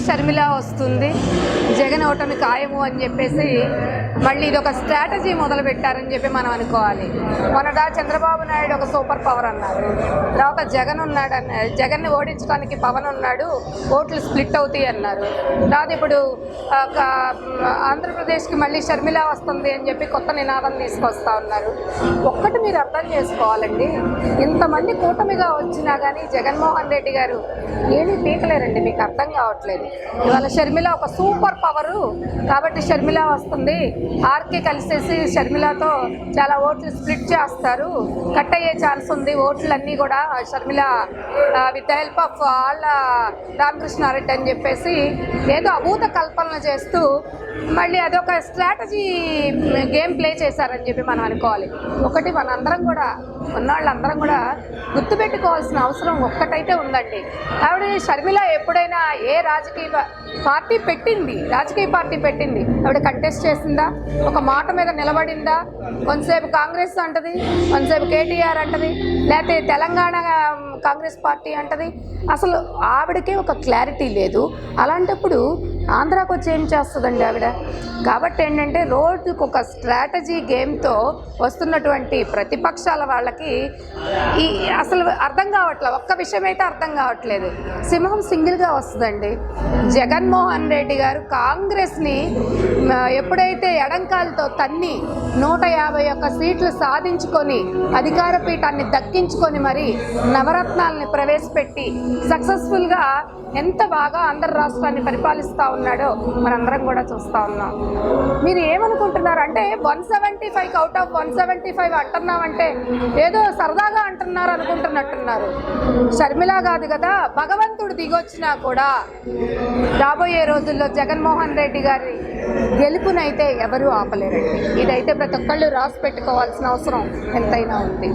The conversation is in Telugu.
షర్మిల వస్తుంది, జగన్ ఓటమి ఖాయము అని చెప్పేసి మళ్ళీ ఇది ఒక స్ట్రాటజీ మొదలు పెట్టారని చెప్పి మనం అనుకోవాలి. మొన్నట చంద్రబాబు నాయుడు ఒక సూపర్ పవర్ అన్నారు, తర్వాత జగన్ ఉన్నాడు అన్నారు, జగన్ని ఓడించడానికి పవన్ ఉన్నాడు, ఓట్లు స్ప్లిట్ అవుతాయి అన్నారు. తర్వాత ఇప్పుడు ఆంధ్రప్రదేశ్కి మళ్ళీ షర్మిల వస్తుంది అని చెప్పి కొత్త నినాదం తీసుకొస్తా ఉన్నారు. ఒక్కటి మీరు అర్థం చేసుకోవాలండి, ఇంతమంది కూటమిగా వచ్చినా కానీ జగన్మోహన్ రెడ్డి గారు ఏమీ పీకలేరండి. మీకు అర్థం కావట్లేదు. ఇవాళ షర్మిల ఒక సూపర్ పవరు కాబట్టి షర్మిల వస్తుంది, ఆర్కే కలిసేసి షర్మిలతో చాలా ఓట్లు స్ప్లిట్ చేస్తారు, కట్ అయ్యే ఛాన్స్ ఉంది ఓట్లన్నీ కూడా Sharmila with the help of ఆళ్ళ రామకృష్ణారెడ్డి అని చెప్పేసి ఏదో అభూత కల్పనలు చేస్తూ మళ్ళీ అదొక స్ట్రాటజీ గేమ్ ప్లే చేశారని చెప్పి మనం అనుకోవాలి. ఒకటి మనందరం కూడా ఉన్నవాళ్ళందరం కూడా గుర్తుపెట్టుకోవాల్సిన అవసరం ఒక్కటైతే ఉందండి. ఆవిడ షర్మిల ఎప్పుడైనా ఏ రాజకీయ పార్టీ పెట్టింది, ఆవిడ కంటెస్ట్ చేసిందా, ఒక మాట మీద నిలబడిందా? కొంతసేపు కాంగ్రెస్ అంటది, కొంతసేపు కేటీఆర్ అంటది, లేకపోతే తెలంగాణ కాంగ్రెస్ పార్టీ అంటది. అసలు ఆవిడకే ఒక క్లారిటీ లేదు. అలాంటప్పుడు ఆంధ్రాకు వచ్చి ఏం చేస్తుందండి ఆవిడ? కాబట్టి ఏంటంటే రోజుకు ఒక స్ట్రాటజీ గేమ్తో వస్తున్నటువంటి ప్రతిపక్షాల వాళ్ళకి ఈ అసలు అర్థం కావట్లేదు. ఒక్క విషయం అయితే అర్థం కావట్లేదు, సింహం సింగిల్గా వస్తుందండి. జగన్మోహన్ రెడ్డి గారు కాంగ్రెస్ని ఎప్పుడైతే ఎడంకాలతో తన్ని 151 సీట్లు సాధించుకొని అధికార పీఠాన్ని దక్కించుకొని మరి నవరత్నాలని ప్రవేశపెట్టి సక్సెస్ఫుల్గా ఎంత బాగా ఆంధ్ర రాష్ట్రాన్ని పరిపాలిస్తూ ఉన్నాడో మనందరం కూడా చూస్తూ ఉన్నాం. మీరు ఏమనుకుంటున్నారు అంటే 175 అవుట్ ఆఫ్ 175 అంటున్నామంటే ఏదో సరదాగా అంటున్నారు అనుకుంటున్నట్టున్నారు. షర్మిల కాదు కదా, భగవంతుడు దిగొచ్చినా కూడా రాబోయే రోజుల్లో జగన్మోహన్ రెడ్డి గారి గెలుపునైతే ఎవరూ ఆపలేరండి. ఇదైతే ప్రతి ఒక్కళ్ళు రాసి పెట్టుకోవాల్సిన అవసరం ఎంతైనా ఉంది.